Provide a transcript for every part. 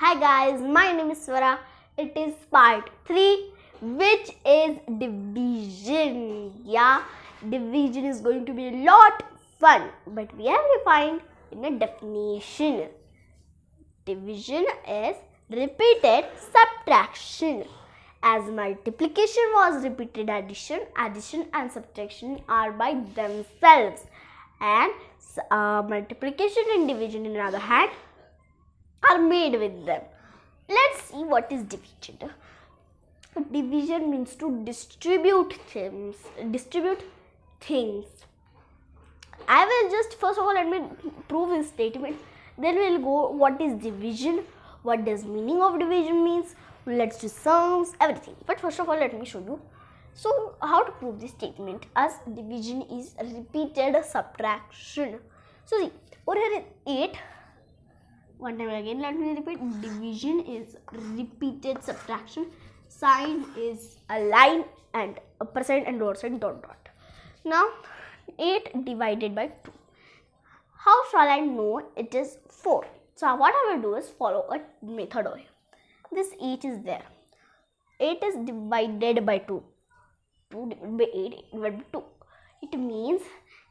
Hi guys, my name is Swara. It is part 3, which is division. Yeah, division is going to be a lot fun, but we have defined in a definition. Division is repeated subtraction. As multiplication was repeated addition, addition and subtraction are by themselves, and multiplication and division, on the other hand, are made with them. Let's see what is division. Division means to distribute things. I will just first of all let me prove his statement. Then we'll go what is division, what does meaning of division means. Let's do sums, everything. But first of all, let me show you. So how to prove this statement as division is repeated subtraction. So see, over here is 8. One time again, let me repeat. Division is repeated subtraction. Sign is a line and a percent and dollar sign dot dot. Now 8 divided by 2. How shall I know it is 4? So what I will do is follow a method over here. This 8 is there. 8 is divided by 2. 2 divided by 8 divided by 2. It means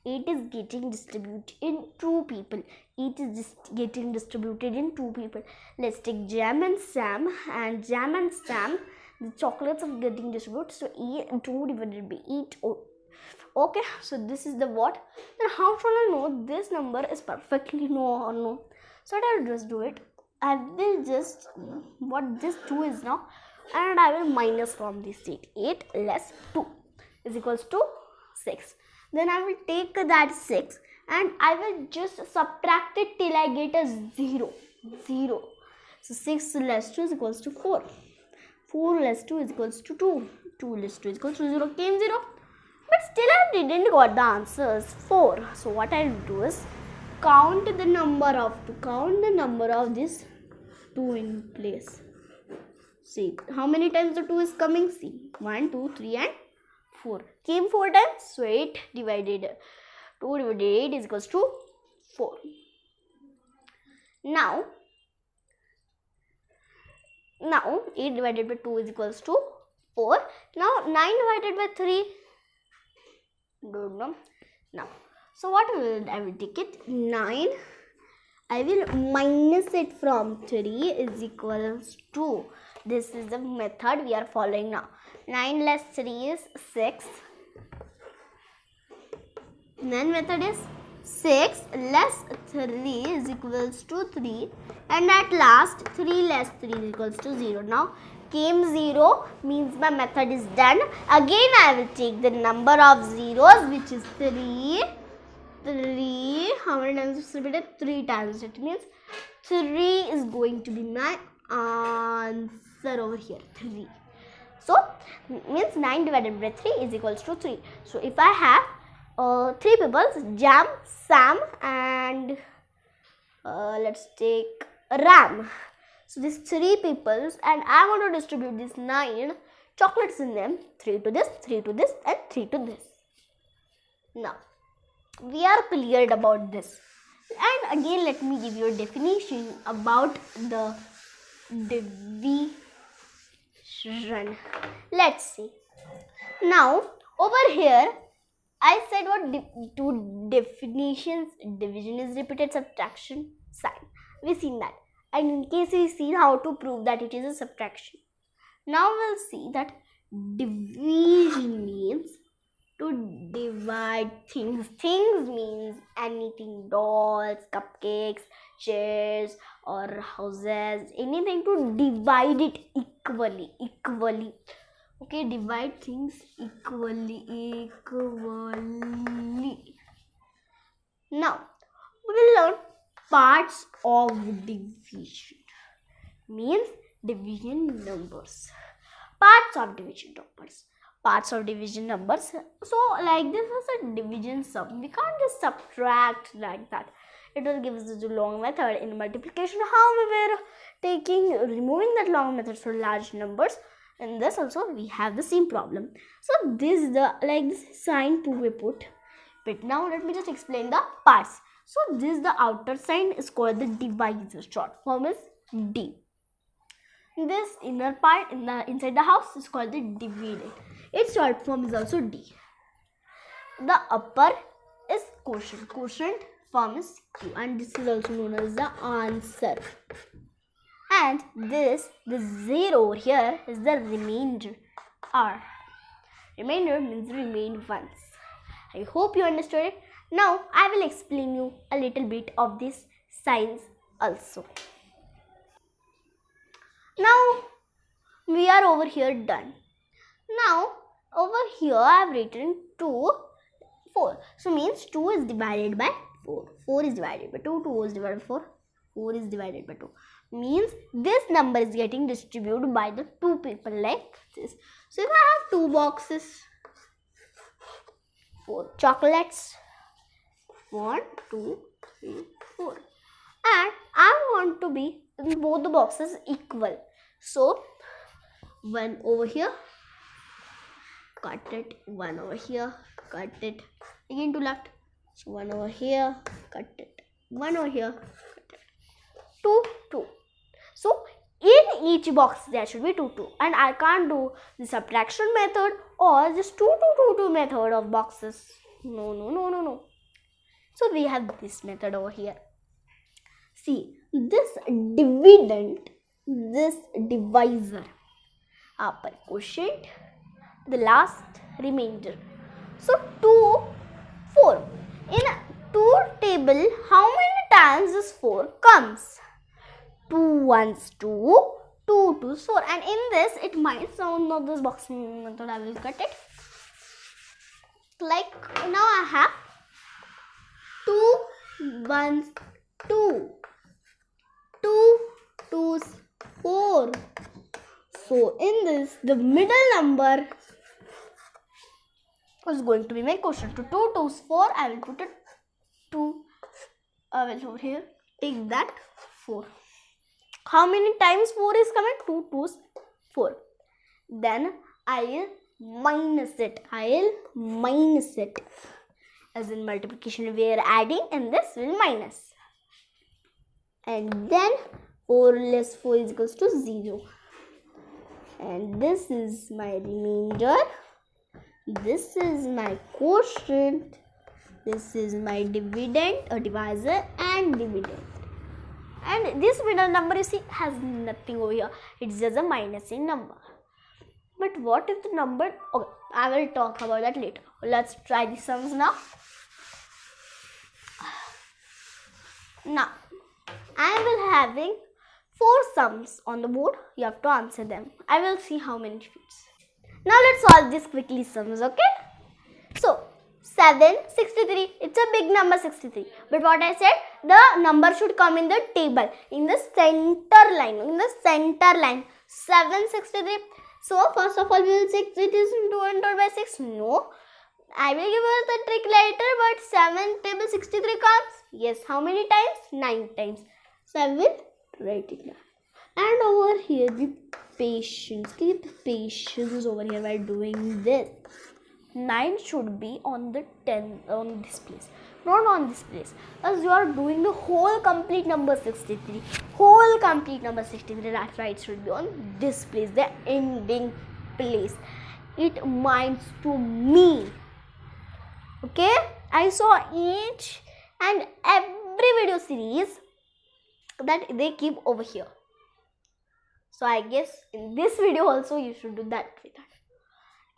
8 is getting distributed in 2 people. 8 is just getting distributed in 2 people. Let's take Jam and Sam. And Jam and Sam, the chocolates are getting distributed. So 2 divided by 8. Okay, so this is the what? Then how shall I know this number is perfectly no or no? So I will just do it. I will just, what this 2 is now, and I will minus from this 8. 8 less 2 is equals to 6. Then I will take that 6 and I will just subtract it till I get a 0. 0. So 6 less 2 is equals to 4. 4 less 2 is equals to 2. 2 less 2 is equals to 0. Came 0. But still I didn't got the answers 4. So what I will do is count the number of this 2 in place. See how many times the 2 is coming. See 1, 2, 3 and 4. Came 4 times. So 8 divided 2 divided 8 is equals to 4. Now 8 divided by 2 is equals to 4. Now 9 divided by 3. Don't know. Now, so what I will take it? 9. I will minus it from 3 is equals to. This is the method we are following now. 9 less 3 is 6. Then method is 6 less 3 is equals to 3. And at last 3 less 3 is equals to 0. Now came 0 means my method is done. Again I will take the number of zeros, which is 3. 3. How many times is repeated? 3 times. It means 3 is going to be my answer over here. 3. So means 9 divided by 3 is equals to 3. So if I have 3 people, Jam, Sam and let's take Ram. So these 3 peoples, and I want to distribute these 9 chocolates in them. 3 to this, 3 to this and 3 to this. Now we are cleared about this. And again let me give you a definition about the division. Let's see. Now over here I said what 2 definitions. Division is repeated subtraction, sign. We've seen that. And in case we see how to prove that it is a subtraction. Now we'll see that division means to divide things. Things means anything, dolls, cupcakes, chairs or houses, anything, to divide it equally. Okay, divide things equally. Now we will learn parts of division. Means division numbers. Parts of division numbers. Parts of division numbers. So like this is a division sum. We can't just subtract like that. It will give us a long method in multiplication. However, removing that long method for large numbers. In this also we have the same problem. So this is the this sign 2 we put. But now let me just explain the parts. So this the outer sign is called the divisor. Short form is D. This inner part inside the house is called the dividend. Its short form is also D. The upper is quotient. Quotient form is Q, and this is also known as the answer. And the 0 over here is the remainder. R. Remainder means remain once. I hope you understood it. Now I will explain you a little bit of this signs also. Now we are over here done. Now over here I have written 2, 4. So means 2 is divided by 4. 4 is divided by 2. 2 is divided by 4. 4 is divided by 2. Means this number is getting distributed by the 2 people like this. So if I have 2 boxes, 4 chocolates, 1, 2, 3, 4. And I want to be in both the boxes equal. So 1 over here, cut it, 1 over here, cut it, again to left. So 1 over here, cut it, 1 over here, cut it. 2, 2. So in each box there should be 2, 2. And I can't do the subtraction method or this 2, 2, 2, 2 method of boxes. No. So we have this method over here. See, this dividend, this divisor, upper quotient, the last remainder. So 2, 4. In 2 table, how many times this 4 comes? 2 1s 2, 2 2s 4. And in this, it might sound not this boxing method. I will cut it. Like now I have 2 1s 2, 2 2s 4. So in this, the middle number is going to be my quotient. To 2 2s 4, I will put it 2. I will over here take that 4. How many times 4 is coming? 2 2s 4. Then I will minus it. As in multiplication, we are adding, and this will minus. And then 4 less 4 is equals to 0. And this is my remainder. This is my quotient. This is my dividend, or divisor, and dividend. And this middle number, you see, has nothing over here. It's just a minusing number. But what if the number... Okay, I will talk about that later. Let's try the sums now. Now, I will having 4 sums on the board. You have to answer them. I will see how many sheets. Now let's solve this quickly sums, okay? So, 7, 63. It's a big number, 63. But what I said, the number should come in the table, in the center line. 7, 63. So, first of all, we will check it is 200 by 6. No. I will give you the trick later, but 7 table 63 comes. Yes, how many times? 9 times. So, I will write it down. And over here, be patient. Keep patience over here while doing this. 9 should be on the 10 on this place, not on this place, as you are doing the whole complete number 63. That's why it should be on this place, the ending place. It minds to me. Okay, I saw each and every video series that they keep over here. So I guess in this video also you should do that with that.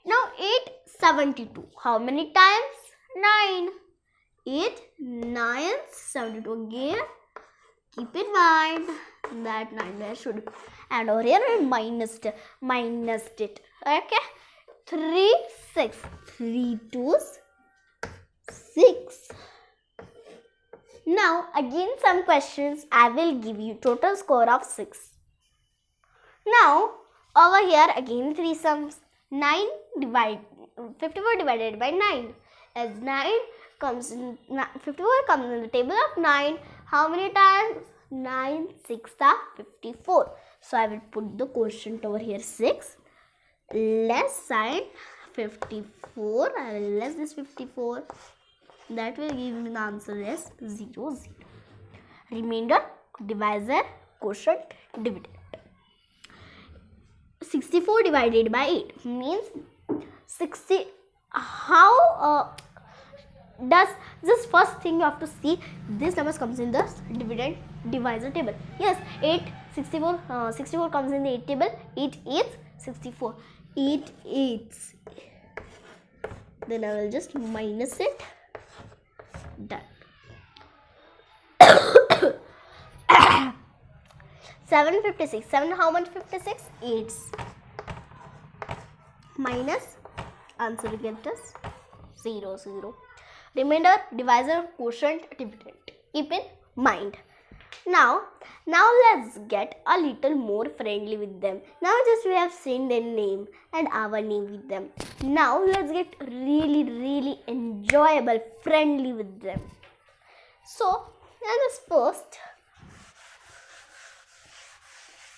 Now 8, 72. How many times? 9. 8, 9, 72 again. Keep in mind that 9 there should be. And over here we minused it. Okay. 3, 6. 3 2s 6. Now again some questions. I will give you total score of 6. Now over here again 3 sums. 54 divided by 9. As 54 comes in the table of 9. How many times? 9 6 are 54. So I will put the quotient over here 6. Less sign 54. I will less this 54. That will give me the answer as 0 0. Remainder, divisor, quotient, dividend. 64 divided by 8 means 60. How does this first thing you have to see, this numbers comes in the dividend divisor table. Yes, 64 comes in the 8 table. 8 8 64, 8 8. Then I will just minus it. Done. 756. 7 how much? 56? 8. Minus, answer you get this 0 0. Remainder, divisor, quotient, dividend. Keep in mind. Now let's get a little more friendly with them. Now just we have seen their name and our name with them. Now let's get really enjoyable, friendly with them. So let's first.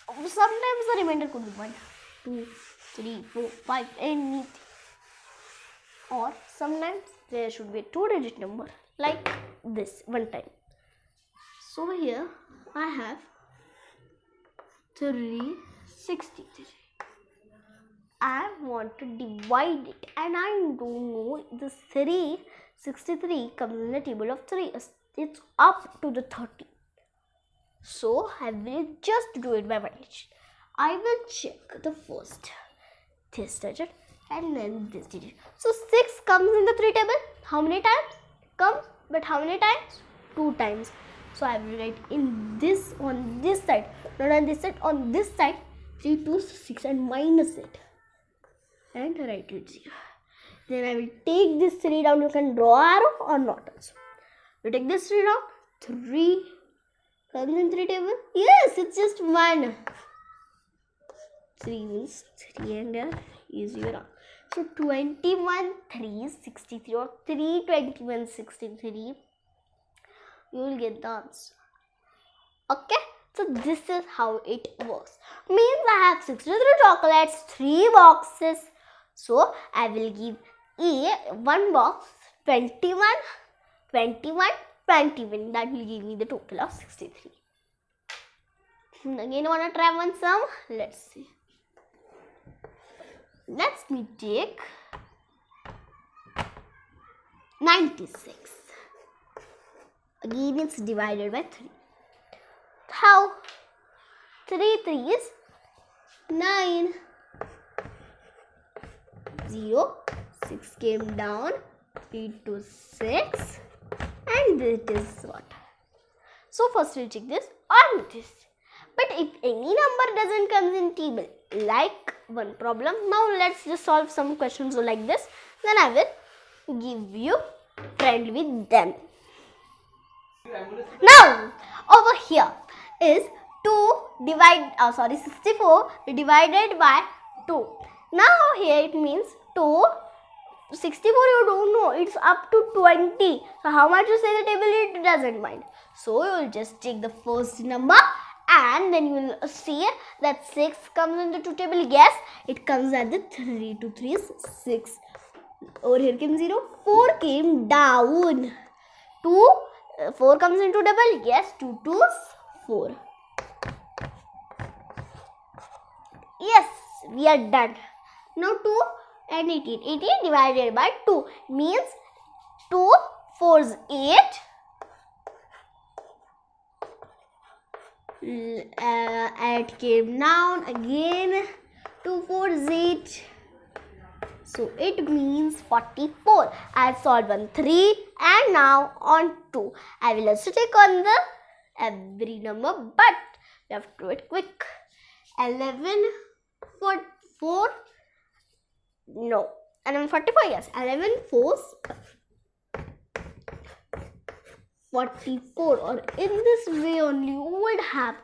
Sometimes the remainder could be 1, 2, 3, 4, 5, anything. Or sometimes there should be a 2-digit number like this one time. So here I have 363. I want to divide it and I don't know this 363 comes in the table of 3. It's up to the 30. So I will just do it by 1 digit. I will check the first this digit and then this digit. So 6 comes in the 3 table. How many times comes? But how many times? 2 times. So I will write in this on this side, not on this side, on this side 3 2 6 and minus it and write it 0. Then I will take this 3 down. You can draw arrow or not also. You take this 3 down. 3 comes in 3 table. Yes, it's just 1. 3 means 3 and there is your answer. So 21 3 63 or 3 21 63. You will get the answer. Okay, so this is how it works. Means I have 63 chocolates, 3 boxes. So I will give one box 21, 21, 21. That will give me the total of 63. Again, wanna try one sum? Let's see. Let me take 96. Again, it's divided by 3. How? 3 3s 9. 0. 6 came down. 3 to 6. And this is what? So first we'll check this on this. But if any number doesn't come in table, like one problem. Now let's just solve some questions like this. Then I will give you friend with them. Now over here is 64 divided by 2. Now here it means 2. 64 you don't know, it's up to 20. So how much you say the table, it doesn't mind. So you will just take the first number and then you will see that 6 comes in the 2 table. Yes, it comes at the 3 to 3 is 6. Over here came 0. 4 came down. 4 comes into double. Yes, 2 2s 4. Yes, we are done. Now 2 and 18. 18 divided by 2 means 2 4s 8. 8 came down again. 2 4s 8. So it means 44. I have solved on 3 and now on 2. I will also check on the every number, but we have to do it quick. 11 4 no, 11 44. Yes, 11 4s 44. Or in this way only you would have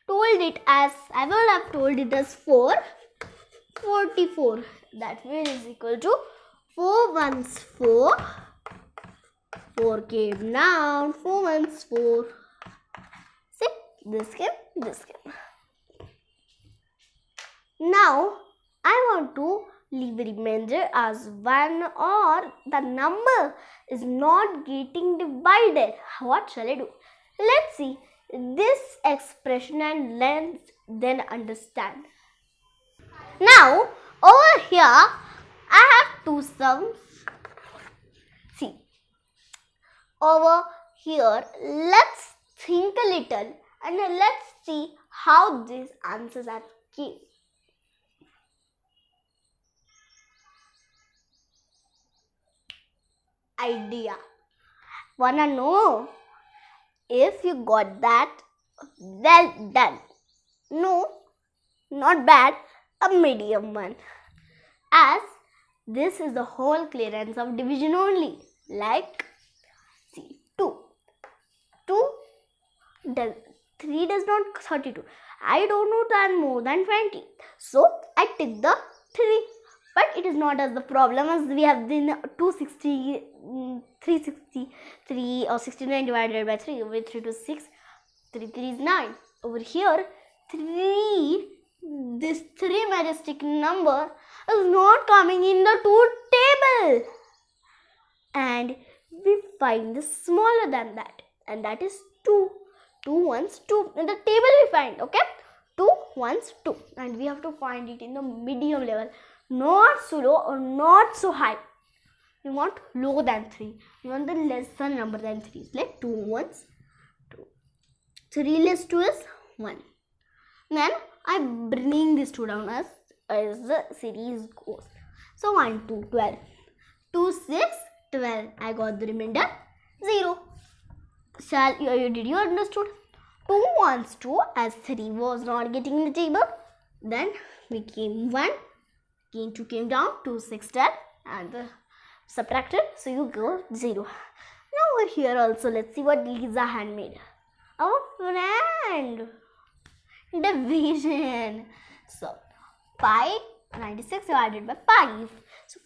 told it as, I would have told it as 4 44. That way is equal to 4 1s 4. 4 came down. 4 1s 4. See, this came, this came. Now I want to leave a remainder as 1 or the number is not getting divided. What shall I do? Let's see this expression and let's then understand. Now, over here, I have two sums. See, over here, let's think a little and let's see how these answers are given. Idea. Wanna know? If you got that, well done. No, not bad, a medium one. As this is the whole clearance of division only. Like, see, 2. 3 does not 32. I don't know that more than 20. So, I take the 3. But it is not as the problem as we have the 260, 363 or 69 divided by 3. Over 3 to 6, 3 3 is 9. Over here, 3, this 3 majestic number is not coming in the 2 table. And we find the smaller than that. And that is 2. 2 ones 2. In the table we find, okay? 2 ones 2. And we have to find it in the medium level. Not so low or not so high. We want lower than 3. We want the lesser number than 3. It's like 2 ones 2. 3 less 2 is 1. Then I bring this 2 down as the series goes. So 1, 2, 12. 2, 6, 12. I got the remainder 0. Did you understood? 2 ones 2 as 3 was not getting in the table. Then we came 1. 2 came down, 2, 6, 10 and subtracted. So you go 0. Now over here also let's see what Lisa had made. Our friend. Division. So 96 divided by 5. So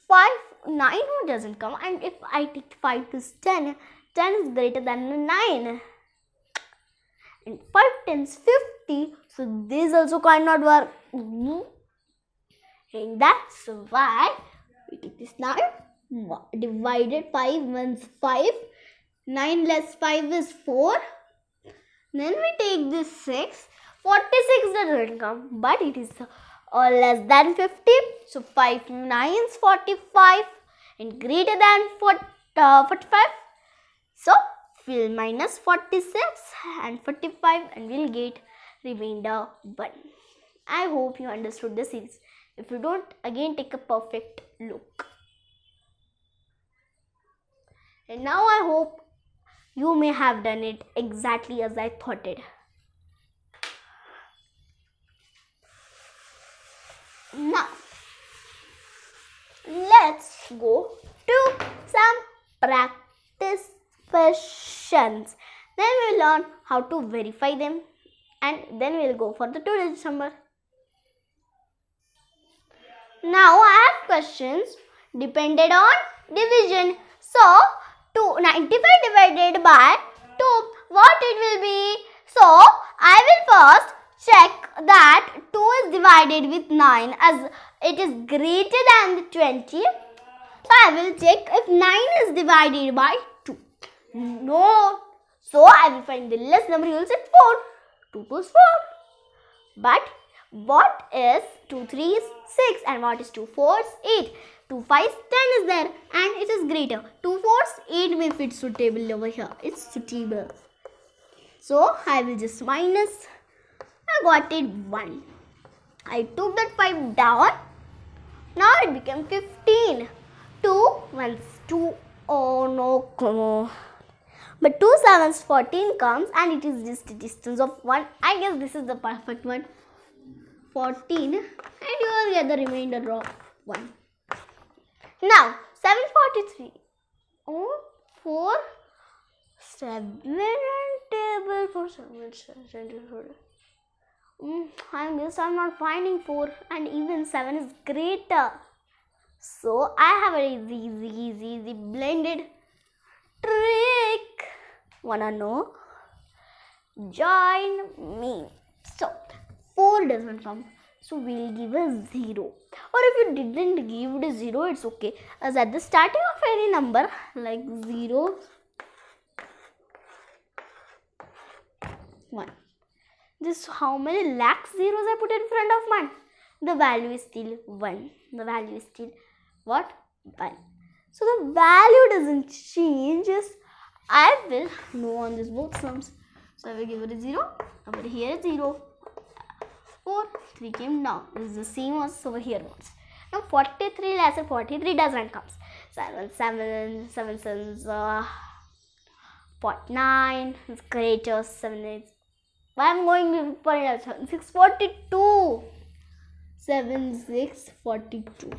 9 doesn't come, and if I take 5 to 10, 10 is greater than 9. And 5 tens 50. So this also cannot work. And that's why we take this 9. Divided 5 ones 5. 9 less 5 is 4. Then we take this 6. 46 doesn't come, but it is less than 50. So 5 9s 45 and greater than 45. So we'll minus 46 and 45 and we'll get remainder 1. I hope you understood the series. If you don't, again take a perfect look. And now I hope you may have done it exactly as I thought it. Now, let's go to some practice questions. Then we'll learn how to verify them, and then we'll go for the 2-digit number. Now I have questions depended on division. So 95 divided by 2, what it will be? So I will first check that 2 is divided with 9 as it is greater than the 20. So I will check if 9 is divided by 2. No. So I will find the less number. You will say 4. 2 2 is 4. But what is 2 3 is 6 and what is 2 4 is 8. 2 5 10 is there and it is greater. 2 4 8 may fit suitable over here. It's suitable. So I will just minus. I got it 1. I took that 5 down. Now it became 15. 2 ones 2. Oh no. But 2 sevens 14 comes and it is just a distance of 1. I guess this is the perfect one. 14 and you will get the remainder of 1. Now 743. 4 7 and table for 7. I guess I'm not finding 4 and even 7 is greater. So I have a easy blended trick. Wanna know? Join me. So 4 doesn't come. So we'll give a 0. Or if you didn't give it a 0, it's okay. As at the starting of any number like 0, 1. This how many lakhs zeros I put in front of 1? the value is still 1. The value is still what? 1. So the value doesn't change. I will know on this both sums. So I will give it a 0. Over here 0. 4. 3 came down. This is the same as over here once. Now 43, let's say 43 doesn't come. 7, 7, 7, 7, 49. It's greater. 7, 8. Why I'm going for it? 6, 42. 7, 6, 42.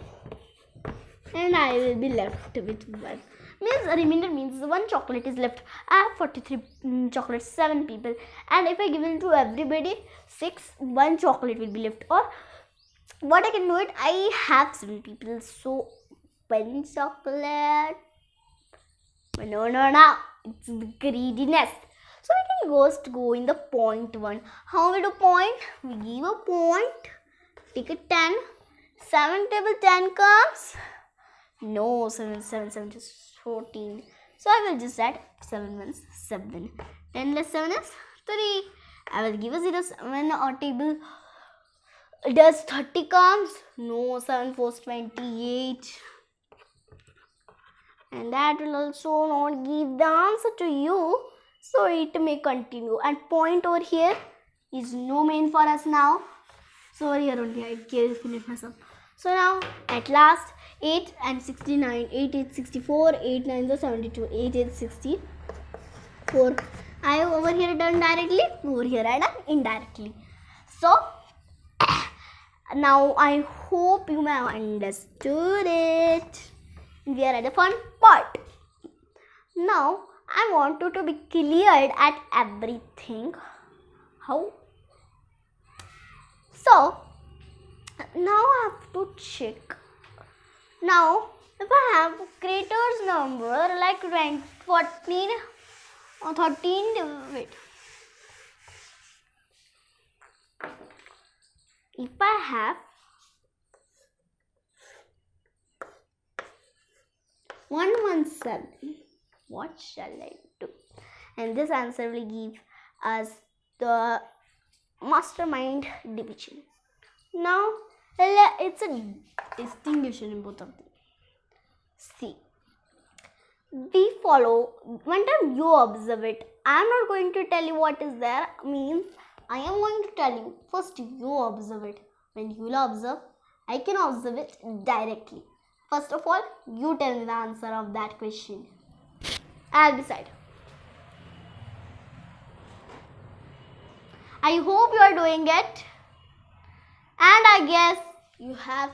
And I will be left with 1. Means remainder means 1 chocolate is left. I have 43 chocolates, 7 people. And if I give it to everybody 6, 1 chocolate will be left. Or what I can do it, I have 7 people. So 1 chocolate. No. It's the greediness. So we can go in the point 1. How we do point? We give a point. Take a 10. 7 table 10 comes. No, 7 is 14. So I will just add 7 ones 7. 10 less 7 is 3. I will give a 0 7 or table. Does 30 comes? No, 7 4 28. And that will also not give the answer to you. So it may continue. And point over here is no main for us now. So over here only I can finish myself. So now at last 8 and 69. 8 8 64. 8 9 is 72. 8 8 64. I have over here done directly. Over here I done indirectly. So now I hope you have understood it. We are at the fun part. Now I want you to be cleared at everything. How? So now I have to check. Now if I have creators number like 20, 14 or 13, wait. If I have 117, what shall I do? And this answer will give us the mastermind division. Now it's a distinction in both of them. See, we follow, one time you observe it. I am not going to tell you what is there. Means I am going to tell you. First you observe it. When you will observe, I can observe it directly. First of all, you tell me the answer of that question. I'll decide. I hope you are doing it. And I guess you have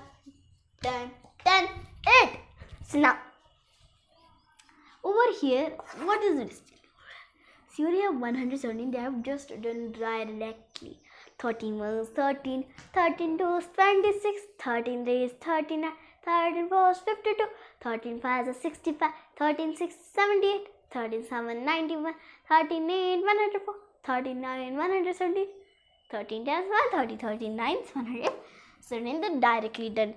done it. So now, over here, what is it? So you have 117. They have just done directly. 13 1 is 13. 13 2 is 26. 13 3 is 39. 13 4 is 52. 13 5 is 65. 13 6 is 78. 13 7 91. 13 8 104. 13 9 170. 13 10 is 130. 13 9 is 100. So then directly done.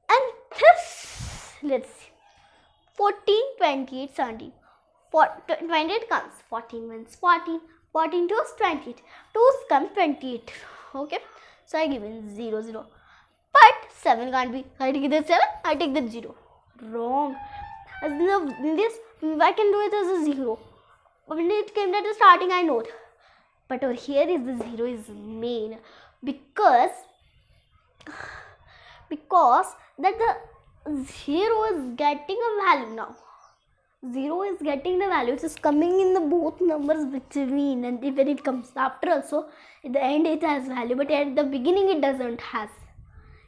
And this, let's see. 14 28 17. 28 comes. 14 1 is 14. 14 2 is 28. 2 comes 28. Okay. So I give in 0 0. But 7 can't be. I take the 7, I take the 0. Wrong. In this, I can do it as a 0. When it came at the starting, I know it. But over here is the 0 is main. Because that the 0 is getting a value now. 0 is getting the value. It is coming in the both numbers between. And when it comes after also, at the end it has value. But at the beginning it doesn't has.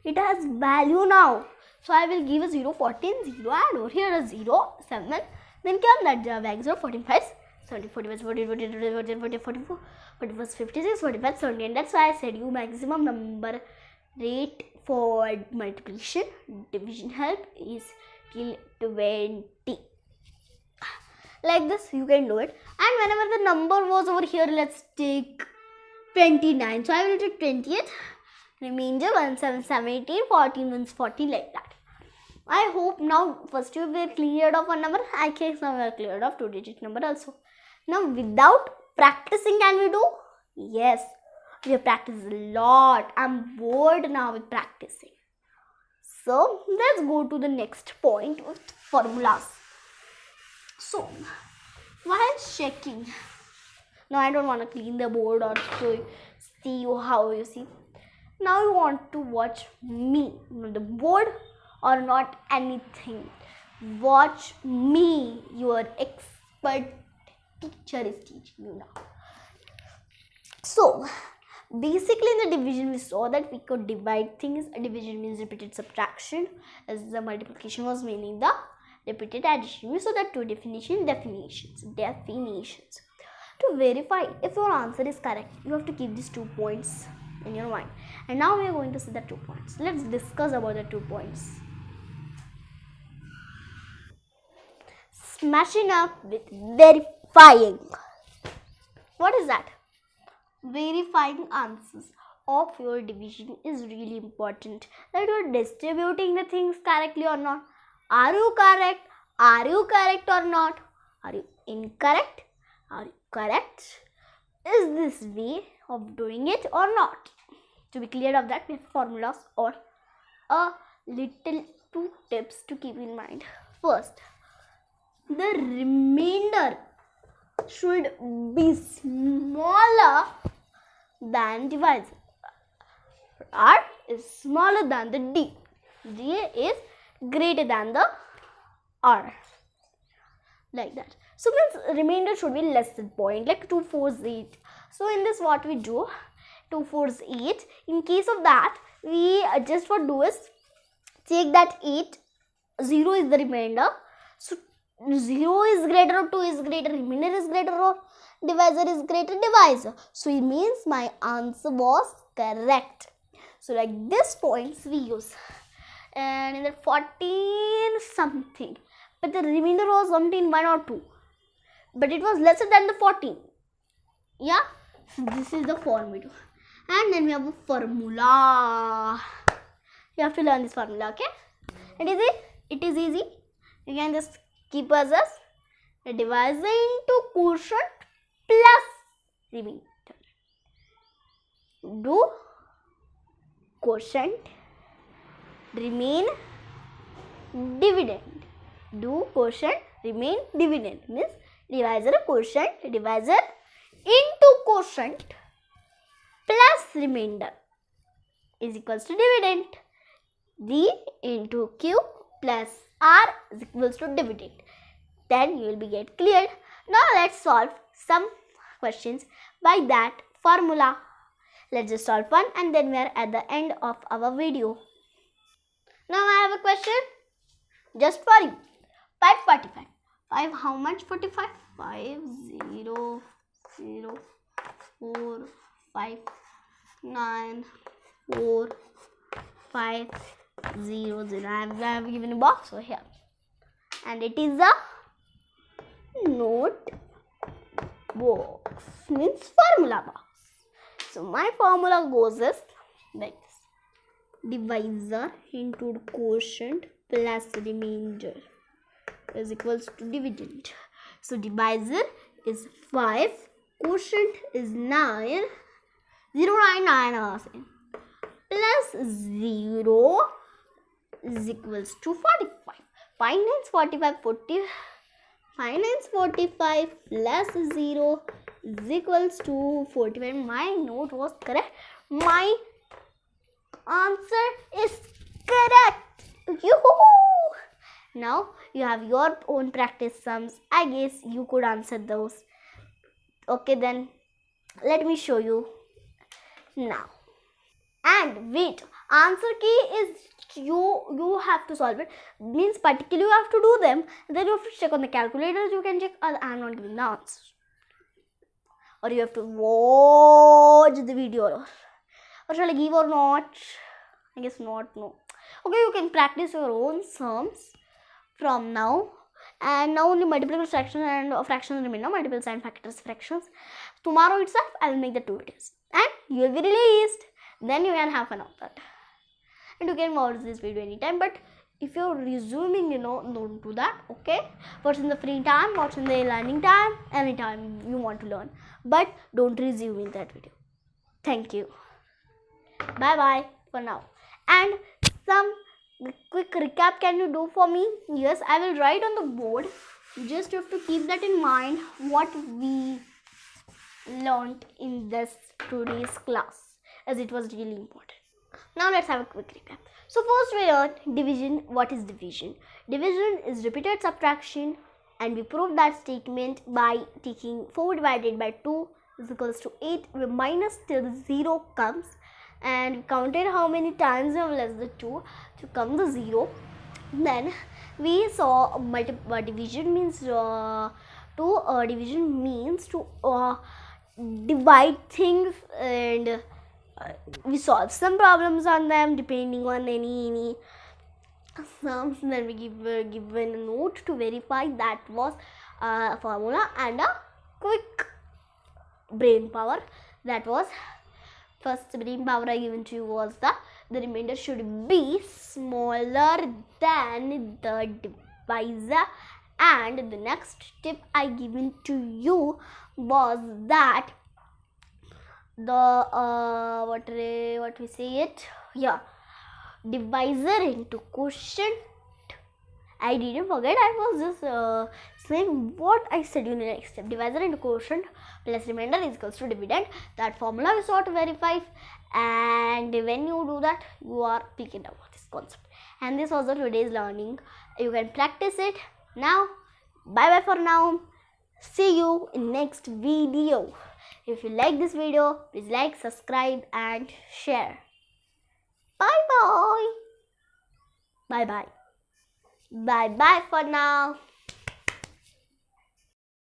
It has value now. So I will give a 0, 14, 0 and over here a 0, 7. Then come that back 0, 14, 5, 70, 41, 40, 40, 40, 40, 44, 41, 56, 45, 70. And that's why I said you maximum number rate for multiplication, division help is till 20. Like this you can do it. And whenever the number was over here, let's take 29. So I will take 20th. Remainder 1 7 7 18 14 1 40 like that. I hope now first you were cleared of one number. I guess now we are cleared of 2-digit number also. Now without practicing can we do? Yes. we have practiced a lot. I'm bored now with practicing. So let's go to the next point with formulas. So while checking, now I don't want to clean the board or to see you how you see. Now you want to watch me, not the board or not anything. Watch me. Your expert teacher is teaching you now. So basically in the division we saw that we could divide things. A division means repeated subtraction, as the multiplication was meaning the repeated addition. We saw that two definitions. To verify if your answer is correct, you have to keep these 2 points in your mind. And now we are going to see the 2 points. Let's discuss about the 2 points. Smashing up with verifying. What is that? Verifying answers of your division is really important. That you are distributing the things correctly or not. Are you correct? Are you correct or not? Are you incorrect? Are you correct? Is this way of doing it or not? To be clear of that, we have formulas or a little 2 tips to keep in mind. First, the remainder should be smaller than divisor. R is smaller than the D. D is greater than the R. Like that. So means remainder should be less than point, like 2 4s 8. So in this what we do, 2 4s 8. In case of that, we just what do is take that 8, 0 is the remainder. So 0 is greater or 2 is greater, remainder is greater or divisor is greater, divisor. So it means my answer was correct. So like this points we use. And in the 14 something, but the remainder was something 1 or 2, but it was lesser than the 14. Yeah, so this is the formula. And then we have a formula. You have to learn this formula, okay? It is easy. You can just keep as a divisor into quotient plus remainder. Do quotient, remain, dividend. Do quotient, remain, dividend. Means divisor, quotient, divisor into quotient plus remainder is equals to dividend. D into Q plus R is equals to dividend. Then you will be get cleared. Now let's solve some questions by that formula. Let's just solve one and then we are at the end of our video. Now I have a question just for you. 545. 5 how much? 45. 5 0 0 4 5 9 4 5 0 0. I have given a box over here. And it is a note box. Means formula box. So my formula goes as like this. Divisor into quotient plus remainder is equals to dividend. So divisor is 5, quotient is 9, 0 9 9 plus 0 is equals to 45. 5 9s 45 40. 5 9s 45 plus 0 is equals to 45. My note was correct. My answer is correct. Yoo-hoo! Now you have your own practice sums. I guess you could answer those. Okay, then let me show you now. And wait, answer key is you have to solve it. Means particularly you have to do them. Then you have to check on the calculator. You can check. I am not giving the answers. Or you have to watch the video. Or shall I give or not? I guess not. No. Okay, you can practice your own sums from now. And now only multiple fractions and fractions remain. Now multiple sign factors fractions. Tomorrow itself I will make the 2 videos. And you will be released. Then you can have fun of that. And you can watch this video anytime. But if you're resuming, don't do that. Okay. Watch in the free time. Watch in the learning time. Anytime you want to learn. But don't resume in that video. Thank you. Bye bye for now. And some quick recap can you do for me? Yes, I will write on the board. You just have to keep that in mind what we learned in this today's class, as it was really important. Now let's have a quick recap. So first we learned division. What is division? Division is repeated subtraction, and we proved that statement by taking 4 divided by 2 is equals to 8, where minus till 0 comes, and we counted how many times we have less than 2 to come the 0. Then we saw division means division means to divide things, and we solve some problems on them depending on any sums. Then we given a note to verify that was a formula, and a quick brain power. That was first brain power I given to you was the remainder should be smaller than the divisor. And the next tip I given to you was that the what we say it, yeah, divisor into quotient. I didn't forget, I was just saying what I said in the next step. Divisor into quotient plus remainder is equals to dividend. That formula we saw to verify, and when you do that, you are picking up this concept. And this was the today's learning. You can practice it. Now, bye bye for now. See you in next video. If you like this video, please like, subscribe and share. Bye bye. Bye bye. Bye bye for now.